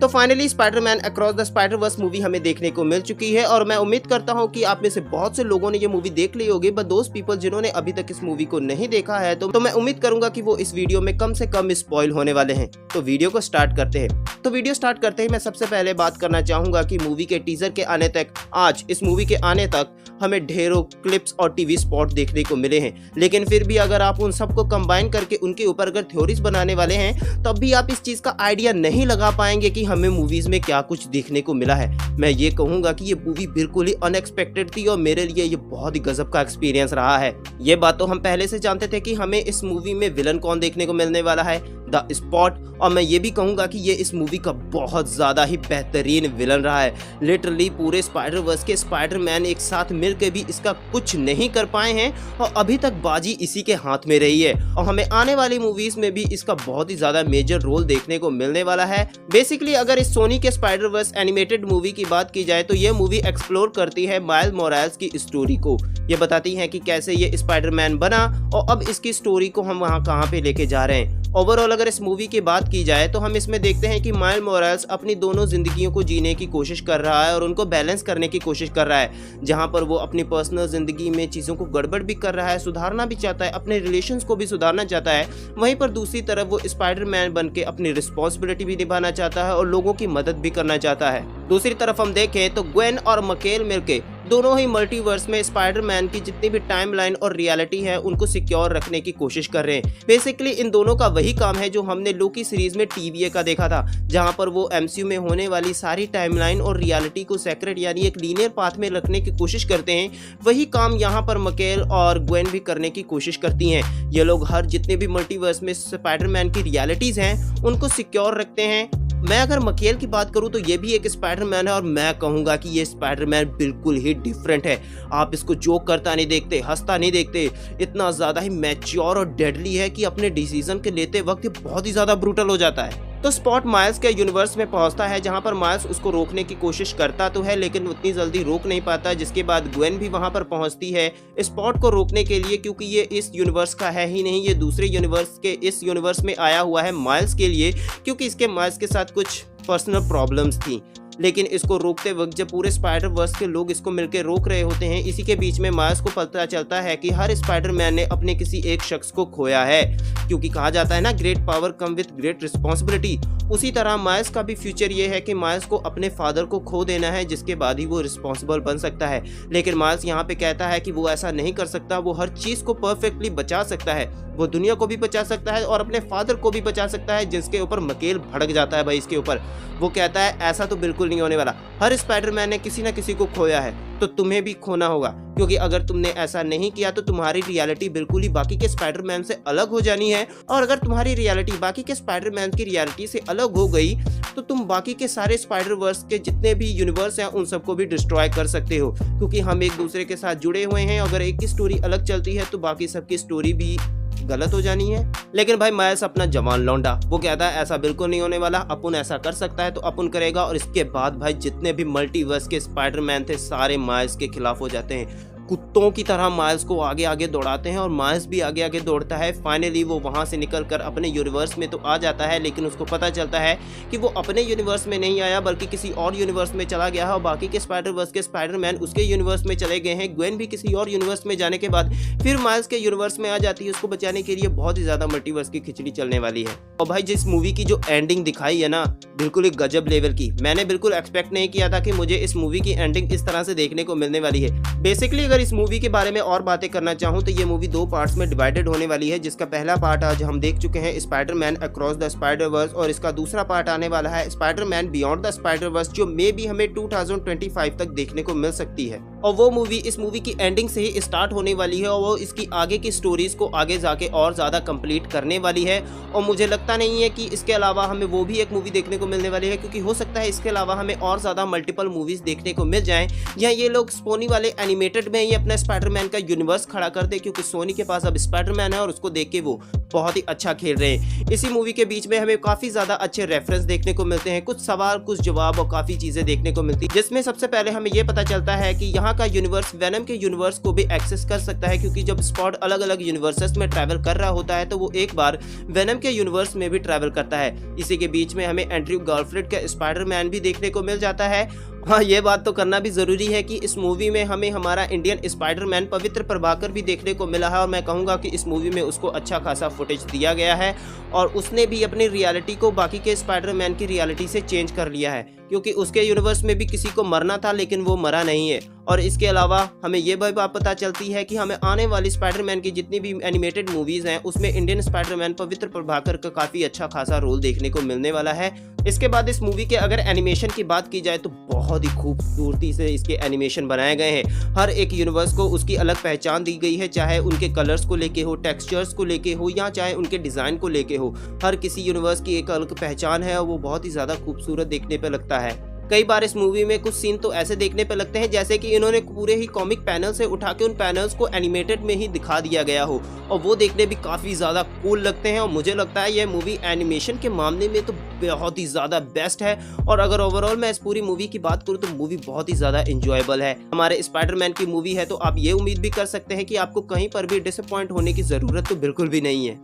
तो finally Spiderman across the spider-verse movie हमें देखने को मिल चुकी है और मैं उम्मीद करता हूं कि आप में से बहुत से लोगों ने ये मूवी देख ली होगी, बट दोस्त पीपल जिन्होंने अभी तक इस मूवी को नहीं देखा है तो मैं उम्मीद करूंगा कि वो इस वीडियो में कम से कम स्पॉइल होने वाले हैं। तो वीडियो को स्टार्ट करते हैं। तो वीडियो स्टार्ट करते ही मैं सबसे पहले बात करना चाहूंगा कि मूवी के टीजर के आने तक, आज इस मूवी के आने तक हमें ढेरों क्लिप्स और टीवी स्पॉट देखने को मिले हैं, लेकिन फिर भी अगर आप उन सबको कंबाइन करके उनके ऊपर अगर थ्योरीज बनाने वाले हैं तब भी आप इस चीज का आइडिया नहीं लगा पाएंगे कि हमें मूवीज में क्या कुछ देखने को मिला है। मैं ये कहूंगा कि ये मूवी बिल्कुल ही अनएक्सपेक्टेड थी और मेरे लिए ये बहुत ही गजब का एक्सपीरियंस रहा है। ये बात तो हम पहले से जानते थे कि हमें इस मूवी में विलन कौन देखने को मिलने वाला है, द स्पॉट, और मैं ये भी कहूंगा कि ये इस मूवी का बहुत ज्यादा ही बेहतरीन विलन रहा है। लिटरली पूरे स्पाइडरवर्स के स्पाइडरमैन एक साथ मिलकर भी इसका कुछ नहीं कर पाए हैं और अभी तक बाजी इसी के हाथ में रही है और हमें आने वाली मूवीज में भी इसका बहुत ही ज्यादा मेजर रोल देखने को मिलने वाला है। बेसिकली अगर इस सोनी के स्पाइडरवर्स एनिमेटेड मूवी की बात की जाए तो ये मूवी एक्सप्लोर करती है माइल्स मोरालेस की स्टोरी को। ये बताती है कि कैसे ये स्पाइडरमैन बना और अब इसकी स्टोरी को हम वहाँ कहाँ पे लेके जा रहे हैं। ओवरऑल अगर इस मूवी की बात की जाए तो हम इसमें देखते हैं कि माइल्स मोरालेस अपनी दोनों जिंदगियों को जीने की कोशिश कर रहा है और उनको बैलेंस करने की कोशिश कर रहा है। जहां पर वो अपनी पर्सनल जिंदगी में चीज़ों को गड़बड़ भी कर रहा है, सुधारना भी चाहता है, अपने रिलेशंस को भी सुधारना चाहता है, वहीं पर दूसरी तरफ वो स्पाइडरमैन बन के अपनी रिस्पॉन्सिबिलिटी भी निभाना चाहता है और लोगों की मदद भी करना चाहता है। दूसरी तरफ हम देखें तो ग्वेन और मकेल मिलके दोनों ही मल्टीवर्स में स्पाइडरमैन की जितनी भी टाइमलाइन और रियलिटी है उनको सिक्योर रखने की कोशिश कर रहे हैं। बेसिकली इन दोनों का वही काम है जो हमने लोकी सीरीज में TVA का देखा था, जहां पर वो MCU में होने वाली सारी टाइमलाइन और रियलिटी को सेक्रेट यानी एक लीनियर पाथ में रखने की कोशिश करते हैं। वही काम यहाँ पर मकेल और ग्वेन भी करने की कोशिश करती हैं। ये लोग हर जितने भी मल्टीवर्स में स्पाइडरमैन की रियलिटीज हैं उनको सिक्योर रखते हैं। मैं अगर मकेल की बात करूं तो ये भी एक स्पाइडरमैन है और मैं कहूंगा कि ये स्पाइडरमैन बिल्कुल ही डिफरेंट है। आप इसको जोक करता नहीं देखते, हंसता नहीं देखते, इतना ज़्यादा ही मैच्योर और डेडली है कि अपने डिसीजन के लेते वक्त ये बहुत ही ज़्यादा ब्रूटल हो जाता है। तो स्पॉट माइल्स के यूनिवर्स में पहुंचता है जहां पर माइल्स उसको रोकने की कोशिश करता तो है लेकिन उतनी जल्दी रोक नहीं पाता, जिसके बाद ग्वेन भी वहां पर पहुंचती है स्पॉट को रोकने के लिए, क्योंकि ये इस यूनिवर्स का है ही नहीं, ये दूसरे यूनिवर्स के इस यूनिवर्स में आया हुआ है माइल्स के लिए, क्योंकि इसके माइल्स के साथ कुछ पर्सनल प्रॉब्लम्स थी। लेकिन इसको रोकते वक्त जब पूरे स्पाइडरवर्स के लोग इसको मिलकर रोक रहे होते हैं, इसी के बीच में माइल्स को पता चलता है कि हर स्पाइडरमैन ने अपने किसी एक शख्स को खोया है, क्योंकि कहा जाता है ना great power come with great responsibility. उसी तरह माइल्स का भी फ्यूचर ये है कि माइल्स को अपने फादर को खो देना है, जिसके बाद ही वो रिस्पॉन्सिबल बन सकता है। लेकिन माइल्स यहाँ पे कहता है कि वो ऐसा नहीं कर सकता, वो हर चीज़ को परफेक्टली बचा सकता है, वो दुनिया को भी बचा सकता है और अपने फादर को भी बचा सकता है, जिसके ऊपर मकेल भड़क जाता है भाई इसके ऊपर। वो कहता है ऐसा तो बिल्कुल नहीं होने वाला, हर स्पाइडरमैन ने किसी ना किसी को खोया है तो तुम्हें भी खोना होगा, क्योंकि अगर तुमने ऐसा नहीं किया तो तुम्हारी रियलिटी बिल्कुल ही बाकी के स्पाइडरमैन से अलग हो जानी है, और अगर तुम्हारी रियलिटी बाकी के स्पाइडरमैन की रियलिटी से अलग हो गई तो तुम बाकी के सारे स्पाइडरवर्स के जितने भी यूनिवर्स हैं उन सबको भी डिस्ट्रॉय कर सकते हो, क्योंकि हम एक दूसरे के साथ जुड़े हुए हैं। अगर एक की स्टोरी अलग चलती है तो बाकी सबकी स्टोरी भी गलत हो जानी है। लेकिन भाई माइल्स अपना जवान लौंडा, वो कहता है ऐसा बिल्कुल नहीं होने वाला, अपन ऐसा कर सकता है तो अपन करेगा। और इसके बाद भाई जितने भी मल्टीवर्स के स्पाइडरमैन थे सारे माइल्स के खिलाफ हो जाते हैं, कुत्तों की तरह माइल्स को आगे आगे दौड़ाते हैं और माइल्स भी आगे आगे दौड़ता है। फाइनली वो वहां से निकलकर अपने यूनिवर्स में तो आ जाता है, लेकिन उसको पता चलता है कि वो अपने यूनिवर्स में नहीं आया बल्कि किसी और यूनिवर्स में चला गया है और बाकी के स्पाइडरवर्स के स्पाइडरमैन उसके यूनिवर्स में चले गए हैं। ग्वेन भी किसी और यूनिवर्स में जाने के बाद फिर माइल्स के यूनिवर्स में आ जाती है। उसको बचाने के लिए बहुत ही ज्यादा मल्टीवर्स की खिचड़ी चलने वाली है। और भाई जिस मूवी की जो एंडिंग दिखाई है ना, बिल्कुल एक गजब लेवल की, मैंने बिल्कुल एक्सपेक्ट नहीं किया था कि मुझे इस मूवी की एंडिंग इस तरह से देखने को मिलने वाली है। बेसिकली अगर इस मूवी के बारे में और बातें करना चाहूं तो ये मूवी 2 पार्ट्स में डिवाइडेड होने वाली है, जिसका पहला पार्ट आज हम देख चुके हैं स्पाइडरमैन अक्रॉस द स्पाइडरवर्स, और इसका दूसरा पार्ट आने वाला है स्पाइडरमैन बियॉन्ड द स्पाइडरवर्स, जो मे भी हमें 2025 तक देखने को मिल सकती है। और वो मूवी इस मूवी की एंडिंग से ही स्टार्ट होने वाली है और वो इसकी आगे की स्टोरीज को आगे जाके और ज्यादा कंप्लीट करने वाली है। और मुझे लगता नहीं है कि इसके अलावा हमें वो भी एक मूवी देखने को मिलने वाली है, क्योंकि हो सकता है इसके अलावा हमें और ज्यादा मल्टीपल मूवीज देखने को मिल जाएं, या ये लोग सोनी वाले एनिमेटेड में ही अपना स्पाइडरमैन का यूनिवर्स खड़ा कर दे, क्योंकि सोनी के पास अब स्पाइडरमैन है और उसको देख के वो बहुत ही अच्छा खेल रहे हैं। इसी मूवी के बीच में हमें काफी ज्यादा अच्छे रेफरेंस देखने को मिलते हैं, कुछ सवाल कुछ जवाब और काफी चीजें देखने को मिलती है, जिसमें सबसे पहले हमें ये पता चलता है कि यहाँ यहाँ का यूनिवर्स वेनम के यूनिवर्स को भी एक्सेस कर सकता है, क्योंकि जब स्पॉट अलग अलग यूनिवर्सेस में ट्रैवल कर रहा होता है तो वो एक बार वेनम के यूनिवर्स में भी ट्रैवल करता है। इसी के बीच में हमें एंड्रयू गारफील्ड का स्पाइडरमैन भी देखने को मिल जाता है। हाँ, ये बात तो करना भी जरूरी है कि इस मूवी में हमें हमारा इंडियन स्पाइडरमैन पवित्र प्रभाकर भी देखने को मिला है, और मैं कहूँगा कि इस मूवी में उसको अच्छा खासा फुटेज दिया गया है और उसने भी अपनी रियलिटी को बाकी के स्पाइडरमैन की रियलिटी से चेंज कर लिया है, क्योंकि उसके यूनिवर्स में भी किसी को मरना था लेकिन वो मरा नहीं है। और इसके अलावा हमें ये भी बात पता चलती है कि हमें आने वाली स्पाइडरमैन की जितनी भी एनिमेटेड मूवीज हैं उसमें इंडियन स्पाइडरमैन पवित्र प्रभाकर का काफी अच्छा खासा रोल देखने को मिलने वाला है। इसके बाद इस मूवी के अगर एनिमेशन की बात की जाए तो बहुत ही खूबसूरती से इसके एनिमेशन बनाए गए हैं। हर एक यूनिवर्स को उसकी अलग पहचान दी गई है, चाहे उनके कलर्स को लेके हो, टेक्सचर्स को लेके हो, या चाहे उनके डिजाइन को लेके हो। हर किसी यूनिवर्स की एक अलग पहचान है और वो बहुत ही ज्यादा खूबसूरत देखने पे लगता है। कई बार इस मूवी में कुछ सीन तो ऐसे देखने पे लगते हैं जैसे कि इन्होंने पूरे ही कॉमिक पैनल से उठा के उन पैनल्स को एनिमेटेड में ही दिखा दिया गया हो, और वो देखने भी काफ़ी ज़्यादा कूल लगते हैं। और मुझे लगता है यह मूवी एनिमेशन के मामले में तो बहुत ही ज़्यादा बेस्ट है। और अगर ओवरऑल मैं इस पूरी मूवी की बात करूँ तो मूवी बहुत ही ज़्यादा इंजॉयबल है। हमारे स्पाइडरमैन की मूवी है तो आप ये उम्मीद भी कर सकते हैं कि आपको कहीं पर भी डिसअपॉइंट होने की ज़रूरत तो बिल्कुल भी नहीं है।